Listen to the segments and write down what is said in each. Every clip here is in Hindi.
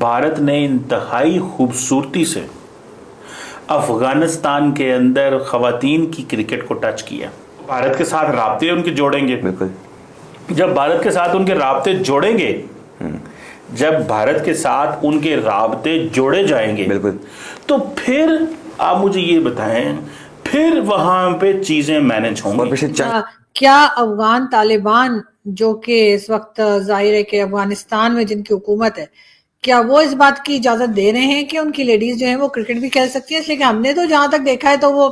भारत ने इंतहाई खूबसूरती से अफगानिस्तान के अंदर खवातीन की क्रिकेट को टच किया। भारत के साथ राब्ते उनके जोड़ेंगे। बिल्कुल। जब भारत के साथ उनके राब्ते जोड़ेंगे, जब भारत के साथ उनके राब्ते जोड़े जाएंगे, बिल्कुल, तो फिर आप मुझे ये बताएं, फिर वहां पे चीजें मैनेज होंगी। क्या अफगान तालिबान जो कि इस वक्त जाहिर है कि अफगानिस्तान में जिनकी हुकूमत है, क्या वो इस बात की इजाजत दे रहे हैं कि उनकी लेडीज जो है वो क्रिकेट भी खेल सकती है? इसलिए कि हमने तो जहां तक देखा है तो वो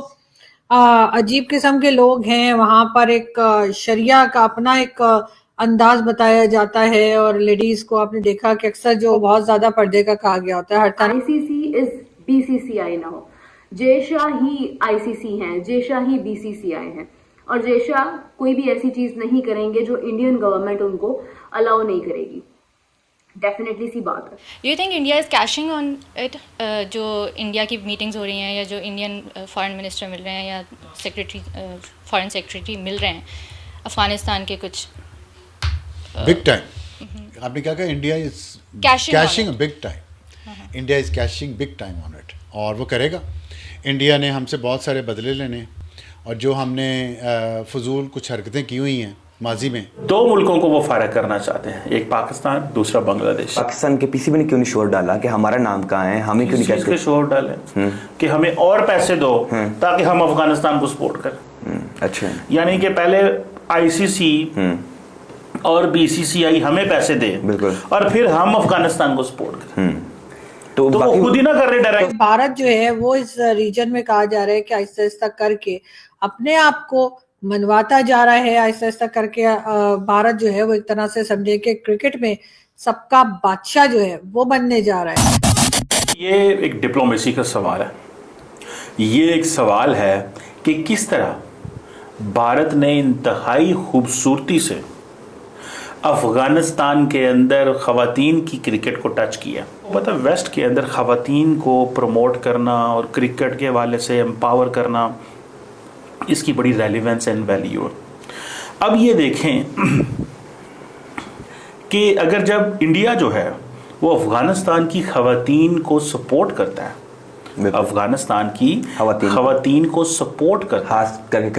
अजीब किस्म के लोग हैं। वहां पर एक शरिया का अपना एक अंदाज बताया जाता है और लेडीज को आपने देखा कि अक्सर जो बहुत ज्यादा पर्दे का कहा गया होता है हर तरह। आईसीसी इज बीसीसीआई ना हो, जेशा ही आईसीसी हैं, जेशा ही बीसीसीआई हैं, और जेशा कोई भी ऐसी चीज नहीं करेंगे जो इंडियन गवर्नमेंट उनको अलाउ नहीं करेगी। डेफिनेटली सी बात है। You think India is caching on it? जो इंडिया की मीटिंग्स हो रही हैं या जो इंडियन फॉरेन मिनिस्टर मिल रहे हैं या सेक्रेटरी फॉरेन सेक्रेटरी मिल रहे हैं अफगानिस्तान के कुछ बिग टाइम, आपने क्या कहा? India is caching big time, India is caching big time on it, और वो करेगा। इंडिया ने हमसे बहुत सारे बदले लेने, और जो हमने फजूल कुछ हरकतें की हुई हैं माजी में। दो मुल्कों को वो फारग करना चाहते हैं, एक पाकिस्तान, दूसरा बांग्लादेश। पाकिस्तान के पीसीबी ने क्यों नहीं शोर डाला कि हमारा नाम कहाँ है, हमें क्यों नहीं कहते? शोर डाले कि हमें और पैसे दो ताकि हम अफगानिस्तान को सपोर्ट करें। अच्छा, यानी कि पहले आईसीसी और बीसीसीआई हमें पैसे दे, बिल्कुल, और फिर हम अफगानिस्तान को सपोर्ट करें। तो वो खुद ही ना कर रहे डायरेक्ट। भारत जो है वो इस रीजन में कहा जा रहा है कि आहिस्ता आहिस्ता करके अपने आप को मनवाता जा रहा है। आहिस्ता आहिस्ता करके भारत जो है वो एक तरह से समझे कि क्रिकेट में सबका बादशाह जो है वो बनने जा रहा है। ये एक डिप्लोमेसी का सवाल है। ये एक सवाल है कि किस तरह भारत ने इंतहाई खूबसूरती से अफगानिस्तान के अंदर खवातीन की क्रिकेट को टच किया। पता वेस्ट के अंदर खवातीन को प्रमोट करना और क्रिकेट के हवाले से एम्पावर करना, इसकी बड़ी रेलिवेंस एंड वैल्यू है। अब ये देखें कि अगर जब इंडिया जो है वो अफगानिस्तान की खवातीन को सपोर्ट करता है, अफगानिस्तान की खवातीन को सपोर्ट करता है, खास करके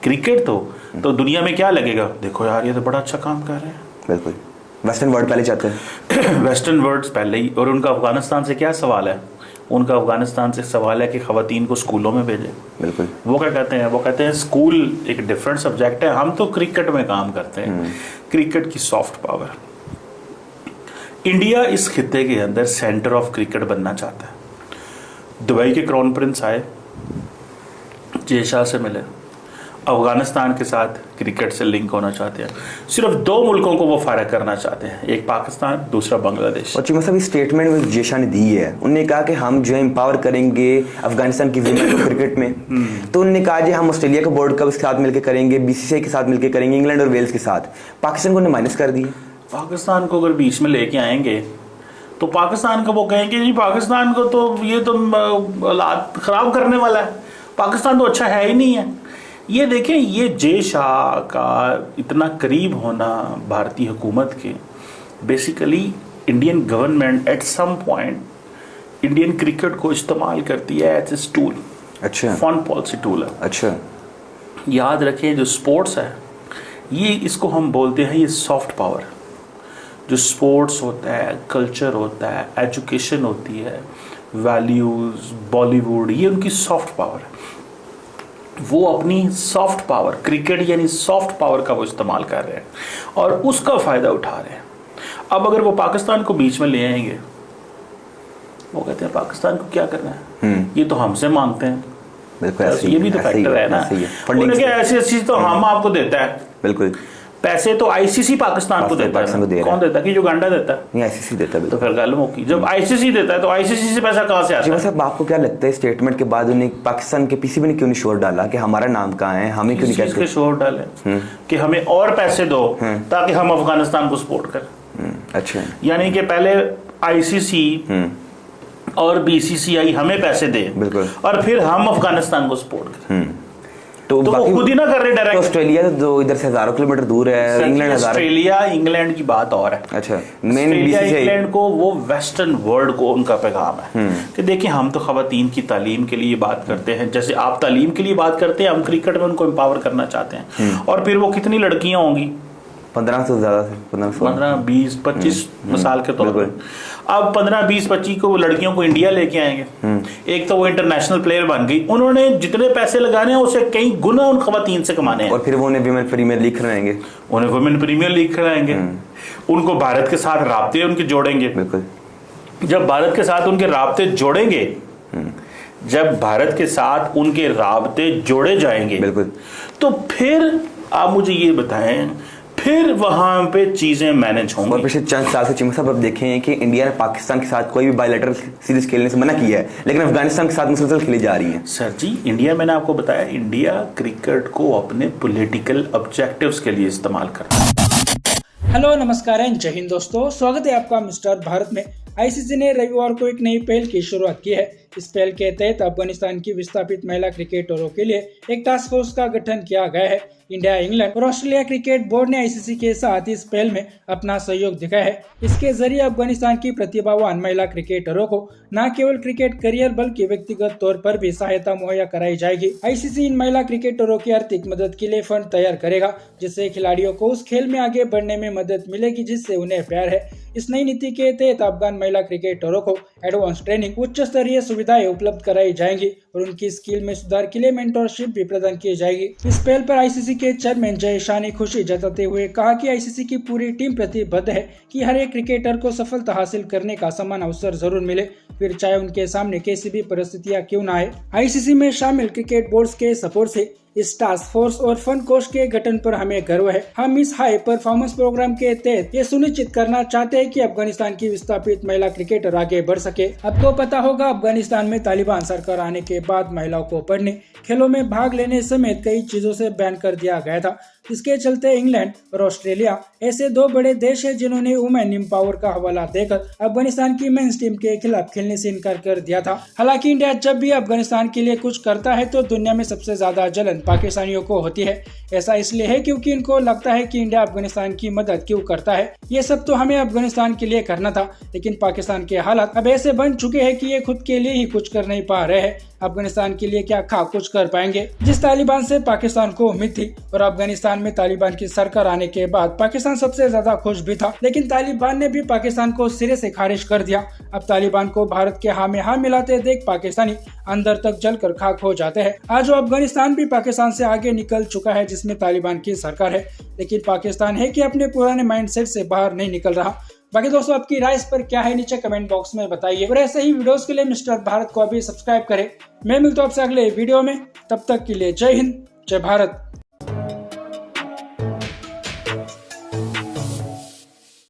क्रिकेट तो दुनिया में क्या लगेगा, देखो यार ये तो बड़ा अच्छा काम कर रहे हैं। बिल्कुल, वेस्टर्न वर्ल्ड पहले चाहते हैं वेस्टर्न वर्ल्ड पहले ही। और उनका अफगानिस्तान से क्या सवाल है? उनका अफगानिस्तान से सवाल है कि खवातीन को स्कूलों में भेजें। बिल्कुल, वो क्या कहते हैं? वो कहते हैं स्कूल एक डिफरेंट सब्जेक्ट है, हम तो क्रिकेट में काम करते हैं, क्रिकेट की सॉफ्ट पावर। इंडिया इस खित्ते के अंदर सेंटर ऑफ क्रिकेट बनना चाहता है। दुबई के क्राउन प्रिंस आए, जेशा से मिले, अफगानिस्तान के साथ क्रिकेट से लिंक होना चाहते हैं। सिर्फ दो मुल्कों को वो फारग करना चाहते हैं, एक पाकिस्तान, दूसरा बांग्लादेश। और चीमा साहब इस स्टेटमेंट में जेशा ने दी है, उन्होंने कहा कि हम जो है एम्पावर करेंगे अफगानिस्तान की विमेन को क्रिकेट में। तो उन्होंने कहा जी हम ऑस्ट्रेलिया का वर्ल्ड कप के साथ मिलकर करेंगे, बीसीसीआई के साथ मिलकर करेंगे, इंग्लैंड और वेल्स के साथ। पाकिस्तान को उन्होंने माइनस कर दिया। पाकिस्तान को अगर बीच में लेके आएंगे तो पाकिस्तान को वो कहेंगे जी पाकिस्तान को तो ये तो हालात खराब करने वाला है, पाकिस्तान तो अच्छा है ही नहीं है। ये देखें, ये जेशा का इतना करीब होना भारतीय हुकूमत के, basically Indian government at some point Indian cricket को इस्तेमाल करती है एज ए टूल। अच्छा, फॉरेन पॉलिसी टूल है। अच्छा, याद रखें जो स्पोर्ट्स है ये, इसको हम बोलते हैं ये सॉफ्ट पावर। जो स्पोर्ट्स होता है, कल्चर होता है, एजुकेशन होती है, वैल्यूज, बॉलीवुड, ये उनकी सॉफ्ट पावर है। वो अपनी सॉफ्ट पावर, क्रिकेट यानी सॉफ्ट पावर का वो इस्तेमाल कर रहे हैं और उसका फायदा उठा रहे हैं। अब अगर वो पाकिस्तान को बीच में ले आएंगे, वो कहते हैं पाकिस्तान को क्या करना है, ये तो हमसे मांगते हैं। बिल्कुल, ये भी तो फैक्टर है ना। उन्होंने कहा ऐसी चीज तो हम आपको देता है। बिल्कुल, पैसे तो आईसीसी पाकिस्तान को देता है। कौन देता है? कि युगांडा देता है? नहीं, आईसीसी देता है। तो फिर गल मुकी, जब आईसीसी देता है तो आईसीसी से पैसा कहां से आता है? साहब आपको क्या लगता है स्टेटमेंट के बाद उन्हें पाकिस्तान के पीसीबी ने क्यों नहीं शोर डाला कि हमारा नाम कहाँ है, हमें क्यों नहीं कहते? शोर डाले कि हमें और पैसे दो ताकि हम अफगानिस्तान को सपोर्ट करें। अच्छा, यानी कि पहले आईसीसी और बीसीसीआई हमें पैसे दे, बिल्कुल, और फिर हम अफगानिस्तान को सपोर्ट करें। तो वो खुद ही ना कर रहे डायरेक्ट। ऑस्ट्रेलिया तो इधर से हजारों किलोमीटर दूर है, इंग्लैंड ऑस्ट्रेलिया इंग्लैंड की बात और है। अच्छा, मेन इंग्लैंड को वो वेस्टर्न वर्ल्ड को उनका पैगाम है कि देखिए हम तो खवातीन की तालीम के लिए बात करते हैं, जैसे आप तालीम के लिए बात करते हैं, हम क्रिकेट में उनको एम्पावर करना चाहते हैं। और फिर वो कितनी लड़कियां होंगी, 15 से ज्यादा से 15 20 25 मिसाल के तौर पर। अब 15 20 25 को लड़कियों को इंडिया लेके आएंगे, एक तो वो इंटरनेशनल प्लेयर बन गई, उन्होंने जितने पैसे लगाने हैं उससे कई गुना उन खवातीन से कमाने हैं। और फिर वो उन्हें विमेन प्रीमियर लीग कराएंगे, उन्हें वुमेन प्रीमियर लीग कराएंगे, उनको भारत के साथ राब्ते उनके जोड़ेंगे। बिल्कुल, जब भारत के साथ उनके राब्ते जोड़ेंगे, जब भारत के साथ उनके राब्ते जोड़े जाएंगे, बिल्कुल, तो फिर आप मुझे ये बताएं, फिर वहां पे चीजें मैनेज होंगी। और पिछले चंद साल से चिमन साहब अब देखें कि इंडिया ने पाकिस्तान के साथ कोई भी बायलैटरल सीरीज खेलने से मना किया है, लेकिन अफगानिस्तान के साथ मुसलसल खेली जा रही है। सर जी, इंडिया, मैंने आपको बताया, इंडिया क्रिकेट को अपने पॉलिटिकल ऑब्जेक्टिव्स के लिए इस्तेमाल करता है। हेलो, नमस्कार एंड जय हिंद दोस्तों, स्वागत है आपका मिस्टर भारत में। आईसीसी ने रविवार को एक नई पहल की शुरुआत की है। इस पहल के तहत अफगानिस्तान की विस्थापित महिला क्रिकेटरों के लिए एक टास्क फोर्स का गठन किया गया है। इंडिया, इंग्लैंड और ऑस्ट्रेलिया क्रिकेट बोर्ड ने आईसीसी के साथ इस पहल में अपना सहयोग दिखाया है। इसके जरिए अफगानिस्तान की प्रतिभावान महिला क्रिकेटरों को न केवल क्रिकेट करियर बल्कि व्यक्तिगत तौर पर भी सहायता मुहैया कराई जाएगी। आईसीसी इन महिला क्रिकेटरों की आर्थिक मदद के लिए फंड तैयार करेगा, जिससे खिलाड़ियों को उस खेल में आगे बढ़ने में मदद मिलेगी जिससे उन्हें प्यार है। इस नई नीति के तहत अफगान महिला क्रिकेटरों को एडवांस ट्रेनिंग, उच्च स्तरीय सुविधाएं उपलब्ध कराई जाएंगी और उनकी स्किल में सुधार के लिए मेंटरशिप भी प्रदान की जाएगी। इस पहल पर आईसीसी के चेयरमैन जय शाह ने खुशी जताते हुए कहा कि आईसीसी की पूरी टीम प्रतिबद्ध है कि हर एक क्रिकेटर को सफलता हासिल करने का समान अवसर जरूर मिले, फिर चाहे उनके सामने कैसी भी परिस्थितियां क्यों न आए। आईसीसी में शामिल क्रिकेट बोर्ड के सपोर्ट से इस टास्क फोर्स और फंड कोष के गठन पर हमें गर्व है। हम इस हाई परफॉर्मेंस प्रोग्राम के तहत ये सुनिश्चित करना चाहते हैं कि अफगानिस्तान की विस्थापित महिला क्रिकेटर आगे बढ़ सके। आपको पता होगा, अफगानिस्तान में तालिबान सरकार आने के बाद महिलाओं को पढ़ने, खेलों में भाग लेने समेत कई चीजों से बैन कर दिया गया था। इसके चलते इंग्लैंड और ऑस्ट्रेलिया ऐसे दो बड़े देश हैं जिन्होंने वुमेन एम्पावर का हवाला देकर अफगानिस्तान की मेंस टीम के खिलाफ खेलने से इनकार कर दिया था। हालांकि इंडिया जब भी अफगानिस्तान के लिए कुछ करता है तो दुनिया में सबसे ज्यादा जलन पाकिस्तानियों को होती है। ऐसा इसलिए है क्योंकि इनको लगता है कि इंडिया अफगानिस्तान की मदद क्यों करता है। ये सब तो हमें अफगानिस्तान के लिए करना था, लेकिन पाकिस्तान के हालात अब ऐसे बन चुके हैं कि ये खुद के लिए ही कुछ कर नहीं पा रहे हैं। अफगानिस्तान के लिए क्या खा कुछ कर पाएंगे। जिस तालिबान से पाकिस्तान को उम्मीद थी और अफगानिस्तान में तालिबान की सरकार आने के बाद पाकिस्तान सबसे ज्यादा खुश भी था, लेकिन तालिबान ने भी पाकिस्तान को सिरे से खारिज कर दिया। अब तालिबान को भारत के हाँ में हाँ मिलाते देख पाकिस्तानी अंदर तक जलकर खाक हो जाते हैं। आज अफगानिस्तान भी पाकिस्तान से आगे निकल चुका है जिसमें तालिबान की सरकार है, लेकिन पाकिस्तान है कि अपने पुराने माइंडसेट से बाहर नहीं निकल रहा। बाकी दोस्तों, आपकी राय इस पर क्या है नीचे कमेंट बॉक्स में बताइए और ऐसे ही वीडियोस के लिए मिस्टर भारत को अभी सब्सक्राइब करें। मैं मिलता हूं आपसे अगले वीडियो में, तब तक के लिए जय हिंद, जय भारत।